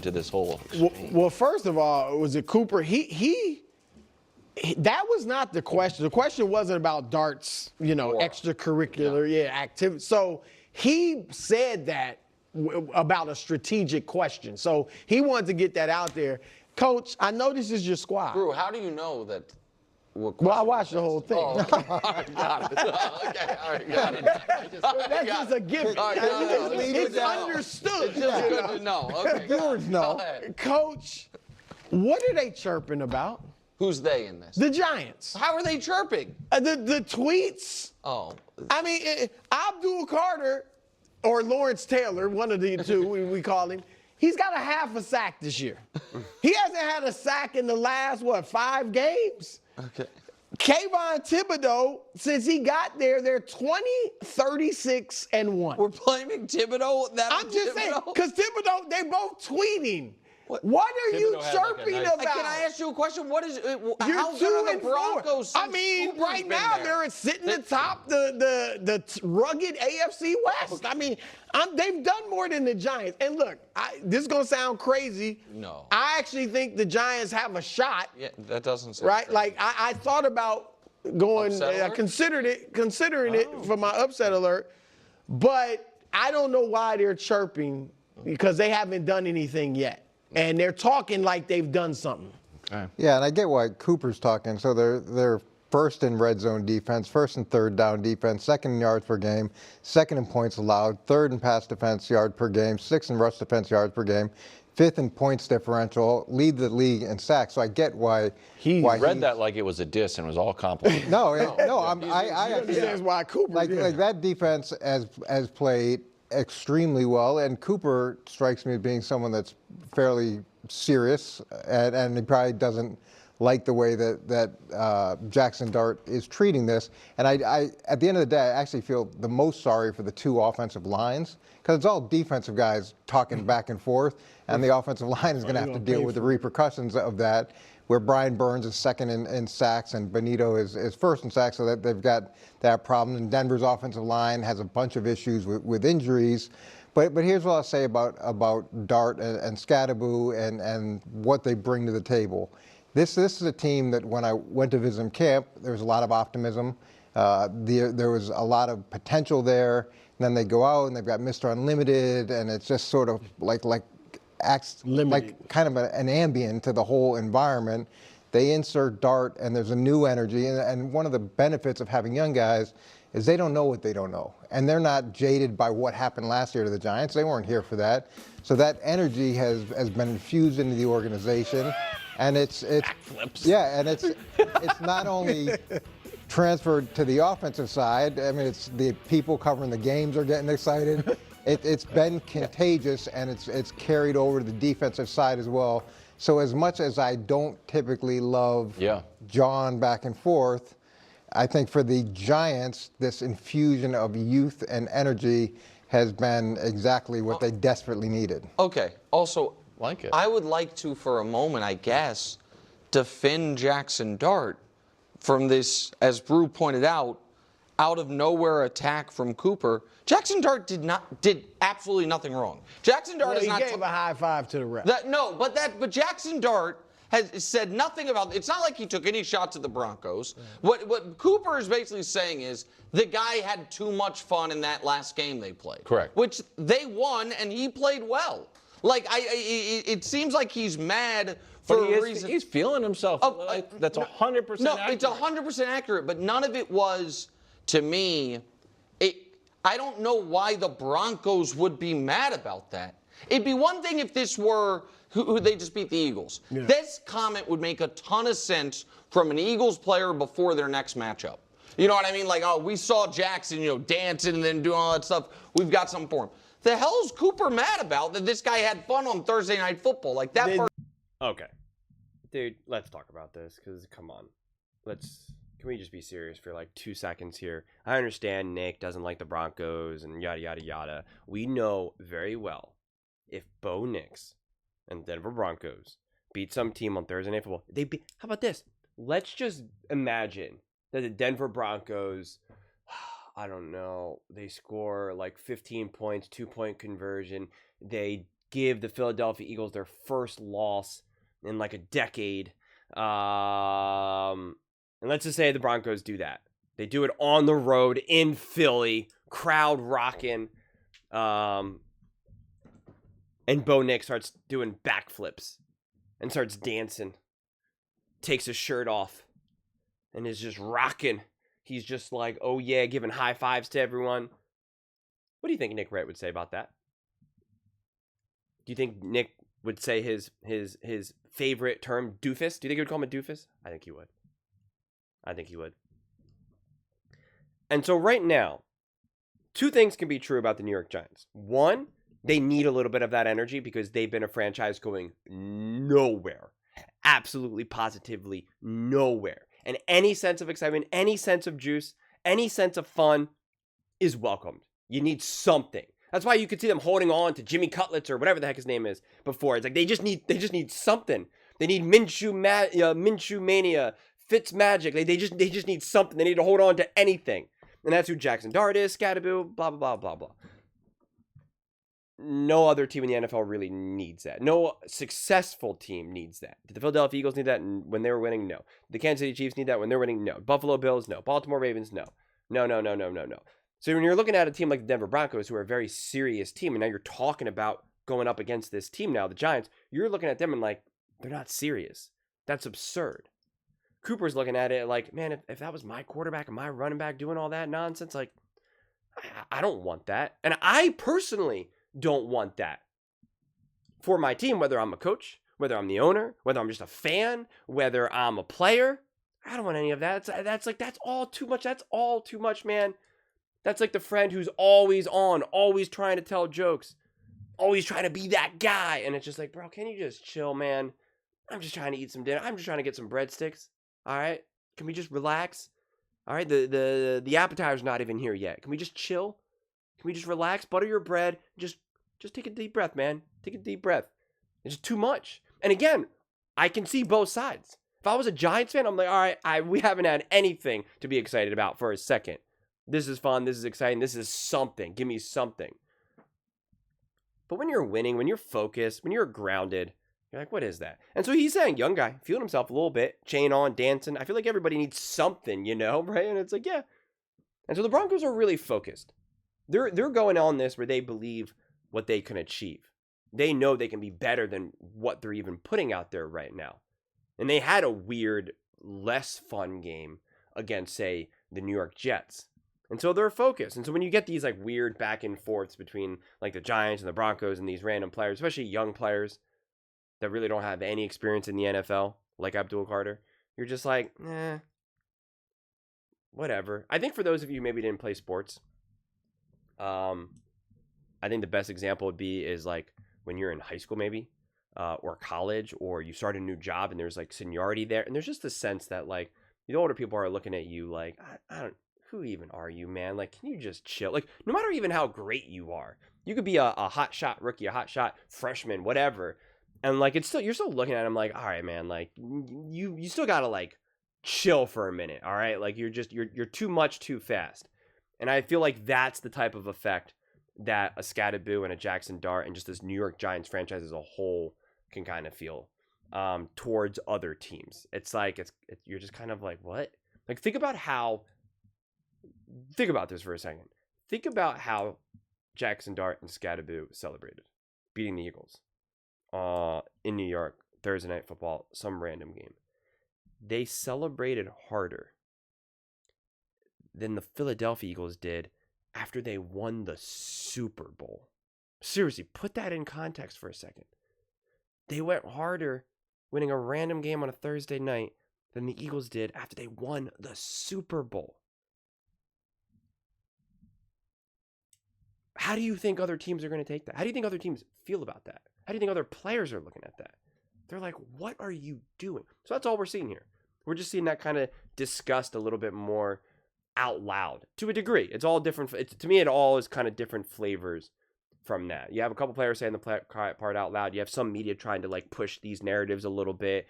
into this whole exchange? Well, first of all, was it Cooper? That was not the question. The question wasn't about darts, extracurricular activity. So he said that about a strategic question. So he wanted to get that out there. Coach, I know this is your squad. Drew, how do you know that? Well, I watched the whole thing. Oh, okay. All right, got it. Okay, all right, got it. That's just a gift. It's understood. It's just good to know. Okay, Viewers know. Coach, what are they chirping about? Who's they in this? The Giants. How are they chirping? The tweets. Oh. I mean, Abdul Carter or Lawrence Taylor, one of the two we call him, he's got a half a sack this year. He hasn't had a sack in the last, 5 games? Okay. Kayvon Thibodeau, since he got there, they're 20, 36, and 1. We're blaming Thibodeau? I'm just saying, because Thibodeau, they both tweeting. What are you chirping about? Can I ask you a question? What is You're 2 and 4. I mean, right now they're sitting atop the rugged AFC West. I mean, they've done more than the Giants. And look, this is gonna sound crazy. No. I actually think the Giants have a shot. Yeah, that doesn't sound right. crazy. Like I thought about going. I considering it for my upset alert, but I don't know why they're chirping because they haven't done anything yet. And they're talking like they've done something. Okay. Yeah, and I get why Cooper's talking. So they're first in red zone defense, first and third down defense, second in yards per game, second in points allowed, third in pass defense yard per game, sixth in rush defense yards per game, fifth in points differential, lead the league in sacks. So I get why he read that like it was a diss and was all complimented. I understand why Cooper like that defense has played extremely well, and Cooper strikes me as being someone that's fairly serious, and he probably doesn't like the way that Jackson Dart is treating this. And I, at the end of the day, I actually feel the most sorry for the 2 offensive lines, because it's all defensive guys talking back and forth, and the offensive line is going to have to deal with the repercussions of that, where Brian Burns is second in sacks and Benito is first in sacks, so that they've got that problem. And Denver's offensive line has a bunch of issues with injuries. But here's what I'll say about Dart and Scadaboo and what they bring to the table. This is a team that when I went to visit them camp, there was a lot of optimism. There was a lot of potential there. And then they go out and they've got Mr. Unlimited, and it's just sort of acts like kind of an ambient to the whole environment. They insert Dart, and there's a new energy. And one of the benefits of having young guys is they don't know what they don't know. And they're not jaded by what happened last year to the Giants. They weren't here for that. So that energy has been infused into the organization. And it's not only transferred to the offensive side. I mean, it's the people covering the games are getting excited. It's been contagious, and it's carried over to the defensive side as well. So as much as I don't typically love John back and forth, I think for the Giants, this infusion of youth and energy has been exactly what they desperately needed. Okay. Also, I would like to, for a moment, I guess, defend Jackson Dart from this, as Brew pointed out of nowhere attack from Cooper. Jackson Dart did absolutely nothing wrong. Jackson Dart is not. He gave a high five to the ref. But Jackson Dart has said nothing about. It's not like he took any shots at the Broncos. What Cooper is basically saying is the guy had too much fun in that last game they played. Correct. Which they won, and he played well. It seems like he's mad for a reason. He's feeling himself. That's 100% accurate. No, it's 100% accurate, but none of it was, to me, I don't know why the Broncos would be mad about that. It'd be one thing if this were who they just beat the Eagles. Yeah. This comment would make a ton of sense from an Eagles player before their next matchup. You know what I mean? Like, oh, we saw Jackson, dancing and then doing all that stuff. We've got something for him. The hell is Cooper mad about that this guy had fun on Thursday Night Football? Like that part. Okay. Dude, let's talk about this, because come on. Can we just be serious for 2 seconds here? I understand Nick doesn't like the Broncos and yada, yada, yada. We know very well if Bo Nix and Denver Broncos beat some team on Thursday Night Football, how about this? Let's just imagine that the Denver Broncos, I don't know, they score 15 points, 2-point conversion. They give the Philadelphia Eagles their first loss in like a decade. And let's just say the Broncos do that. They do it on the road in Philly, crowd rocking. And Bo Nick starts doing backflips and starts dancing. Takes his shirt off and is just rocking. He's just like, oh yeah, giving high fives to everyone. What do you think Nick Wright would say about that? Do you think Nick would say his favorite term, doofus? Do you think he would call him a doofus? I think he would. And so right now, two things can be true about the New York Giants. One, they need a little bit of that energy because they've been a franchise going nowhere. Absolutely, positively nowhere. And any sense of excitement, any sense of juice, any sense of fun is welcomed. You need something. That's why you could see them holding on to Jimmy Cutlets or whatever the heck his name is before. It's like they just need something. They need Minshew mania, Fitz magic. They just need something. They need to hold on to anything. And that's who Jackson Dart is, Scatterboo, blah, blah, blah, blah, blah. No other team in the NFL really needs that. No successful team needs that. Did the Philadelphia Eagles need that when they were winning? No. The Kansas City Chiefs need that when they're winning? No. Buffalo Bills? No. Baltimore Ravens? No. No. So when you're looking at a team like the Denver Broncos, who are a very serious team, and now you're talking about going up against this team now, the Giants, you're looking at them and like, they're not serious. That's absurd. Cooper's looking at it like, man, if that was my quarterback and my running back doing all that nonsense, like, I don't want that. And I personally don't want that for my team, whether I'm a coach, whether I'm the owner, whether I'm just a fan, whether I'm a player. I don't want any of that. That's all too much. That's all too much, man. That's like the friend who's always on, always trying to tell jokes, always trying to be that guy. And it's just like, bro, can you just chill, man? I'm just trying to eat some dinner. I'm just trying to get some breadsticks. All right? Can we just relax? All right? The appetizer's not even here yet. Can we just chill? Can we just relax? Butter your bread. Just take a deep breath, man. Take a deep breath. It's just too much. And again, I can see both sides. If I was a Giants fan, I'm like, all right, we haven't had anything to be excited about for a second. This is fun. This is exciting. This is something. Give me something. But when you're winning, when you're focused, when you're grounded, you're like, what is that? And so he's saying, young guy, feeling himself a little bit, chain on, dancing. I feel like everybody needs something, right? And it's like, yeah. And so the Broncos are really focused. They're going on this where they believe what they can achieve. They know they can be better than what they're even putting out there right now. And they had a weird, less fun game against, say, the New York Jets. And so they're focused. And so when you get these like weird back and forths between like the Giants and the Broncos and these random players, especially young players that really don't have any experience in the NFL, like Abdul Carter, you're just like, whatever. I think for those of you who maybe didn't play sports, I think the best example would be is like when you're in high school maybe, or college, or you start a new job and there's like seniority there. And there's just a sense that like the older people are looking at you like, I don't, who even are you, man? Like, can you just chill? Like, no matter even how great you are, you could be a hot shot rookie, a hot shot freshman, whatever. And like, you're still looking at him like, all right, man, like you still gotta like chill for a minute. All right. Like you're too much too fast. And I feel like that's the type of effect that a Scatterboo and a Jackson Dart and just this New York Giants franchise as a whole can kind of feel towards other teams. It's like, you're just kind of like, what? Like, think about this for a second. Think about how Jackson Dart and Scatterboo celebrated beating the Eagles in New York, Thursday Night Football, some random game. They celebrated harder than the Philadelphia Eagles did after they won the Super Bowl. Seriously, put that in context for a second. They went harder winning a random game on a Thursday night than the Eagles did after they won the Super Bowl. How do you think other teams are going to take that? How do you think other teams feel about that? How do you think other players are looking at that? They're like, what are you doing? So that's all we're seeing here. We're just seeing that kind of discussed a little bit more out loud to a degree. It's all different. To me, it all is kind of different flavors from that. You have a couple players saying the part out loud. You have some media trying to like push these narratives a little bit,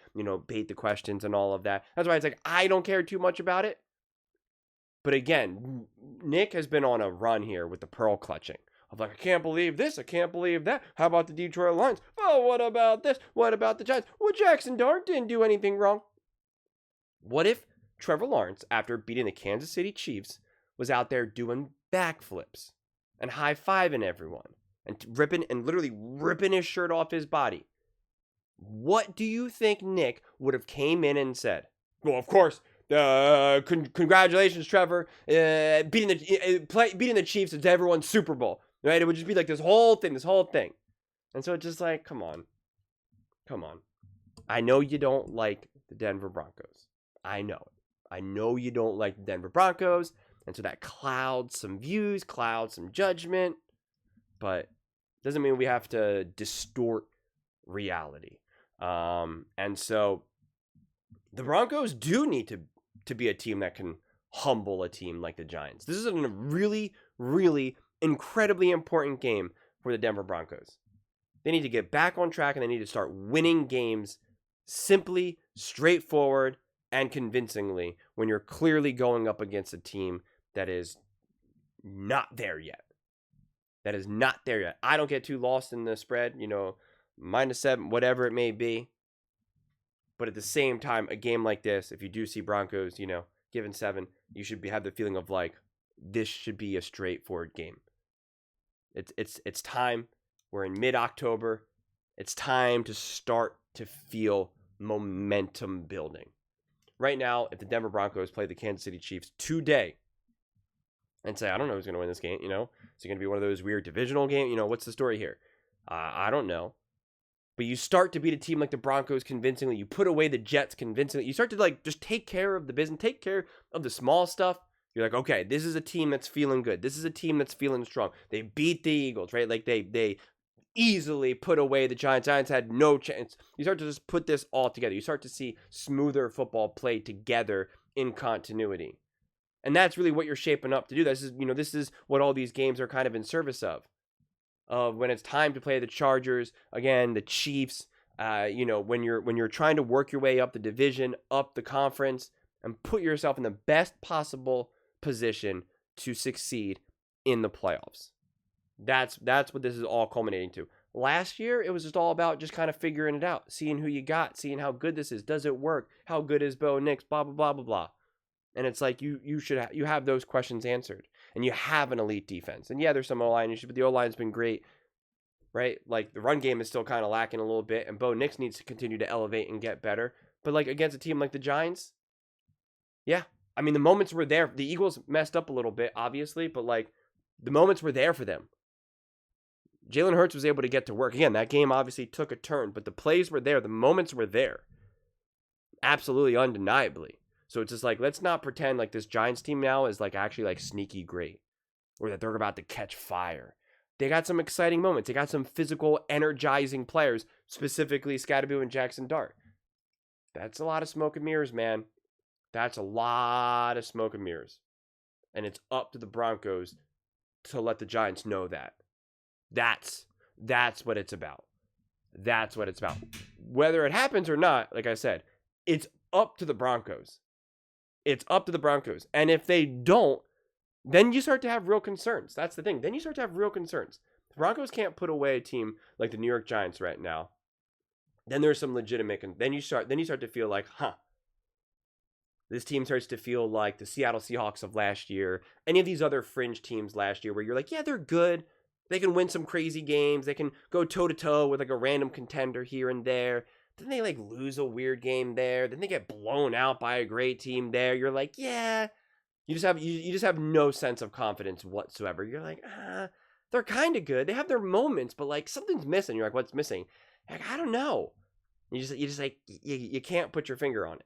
bait the questions and all of that. That's why it's like, I don't care too much about it. But again, Nick has been on a run here with the pearl clutching. of like, I can't believe this, I can't believe that. How about the Detroit Lions? Oh, what about this? What about the Giants? Well, Jackson Dart didn't do anything wrong. What if Trevor Lawrence, after beating the Kansas City Chiefs, was out there doing backflips and high-fiving everyone and literally ripping his shirt off his body? What do you think Nick would have came in and said? Well, of course, congratulations, Trevor, beating the Chiefs into everyone's Super Bowl, right? It would just be like this whole thing. And so it's just like, come on. I know you don't like the Denver Broncos. I know it. I know you don't like the Denver Broncos, and so that clouds some views, clouds some judgment, but doesn't mean we have to distort reality. And so the Broncos do need to be a team that can humble a team like the Giants. This is a really, really incredibly important game for the Denver Broncos. They need to get back on track, and they need to start winning games simply, straightforward, and convincingly when you're clearly going up against a team that is not there yet. I don't get too lost in the spread, -7, whatever it may be. But at the same time, a game like this, if you do see Broncos, given 7, you should have the feeling of like, this should be a straightforward game. It's time. We're in mid-October. It's time to start to feel momentum building. Right now, if the Denver Broncos play the Kansas City Chiefs today and say, I don't know who's going to win this game, is it going to be one of those weird divisional games? What's the story here? I don't know. But you start to beat a team like the Broncos convincingly. You put away the Jets convincingly. You start to just take care of the business, take care of the small stuff. You're like, okay, this is a team that's feeling good. This is a team that's feeling strong. They beat the Eagles, right? Like they easily put away the Giants. Giants had no chance. You start to just put this all together. You start to see smoother football played together in continuity. And that's really what you're shaping up to do. This is what all these games are kind of in service of. When it's time to play the Chargers, again, the Chiefs, when you're trying to work your way up the division, up the conference, and put yourself in the best possible position to succeed in the playoffs. That's what this is all culminating to. Last year, it was just all about just kind of figuring it out, seeing who you got, seeing how good this is. Does it work? How good is Bo Nix? Blah, blah, blah, blah, blah. And it's like you have those questions answered. And you have an elite defense. And yeah, there's some O-line issues, but the O-line's been great, right? Like, the run game is still kind of lacking a little bit, and Bo Nix needs to continue to elevate and get better. But, like, against a team like the Giants, yeah. I mean, the moments were there. The Eagles messed up a little bit, obviously, but, like, the moments were there for them. Jalen Hurts was able to get to work. Again, that game obviously took a turn, but the plays were there. The moments were there. Absolutely, undeniably. So it's just like, let's not pretend like this Giants team now is like actually like sneaky great or that they're about to catch fire. They got some exciting moments. They got some physical, energizing players, specifically Scatterboo and Jackson Dart. That's a lot of smoke and mirrors, man. That's a lot of smoke and mirrors. And it's up to the Broncos to let the Giants know that. That's what it's about. That's what it's about. Whether it happens or not, like I said, it's up to the Broncos. It's up to the Broncos. And if they don't, then you start to have real concerns. That's the thing. Then you start to have real concerns. The Broncos can't put away a team like the New York Giants right now. Then there's some legitimate, then you start to feel like, this team starts to feel like the Seattle Seahawks of last year, any of these other fringe teams last year where you're like, yeah, they're good. They can win some crazy games. They can go toe-to-toe with like a random contender here and there. Then they like lose a weird game there. Then they get blown out by a great team there. You're like, yeah. You just have no sense of confidence whatsoever. You're like, they're kind of good. They have their moments, but like something's missing. You're like, what's missing? You're like, I don't know. You can't put your finger on it.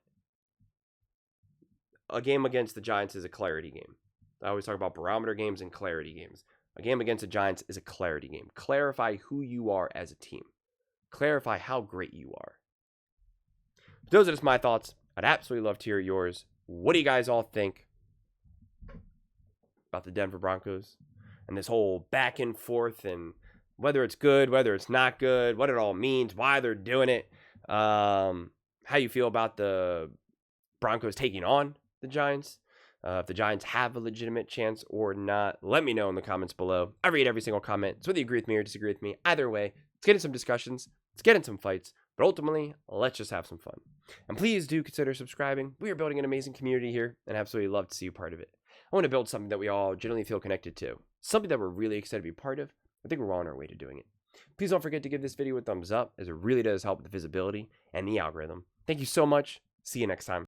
A game against the Giants is a clarity game. I always talk about barometer games and clarity games. A game against the Giants is a clarity game. Clarify who you are as a team. Clarify how great you are. Those are just my thoughts. I'd absolutely love to hear yours. What do you guys all think about the Denver Broncos and this whole back and forth and whether it's good, whether it's not good, what it all means, why they're doing it, how you feel about the Broncos taking on the Giants? if the Giants have a legitimate chance or not. Let me know in the comments below. I read every single comment. So whether you agree with me or disagree with me, either way, let's get in some discussions. Let's get in some fights. But ultimately, let's just have some fun. And please do consider subscribing. We are building an amazing community here and absolutely love to see you part of it. I want to build something that we all generally feel connected to. Something that we're really excited to be part of. I think we're on our way to doing it. Please don't forget to give this video a thumbs up, as it really does help with the visibility and the algorithm. Thank you so much. See you next time.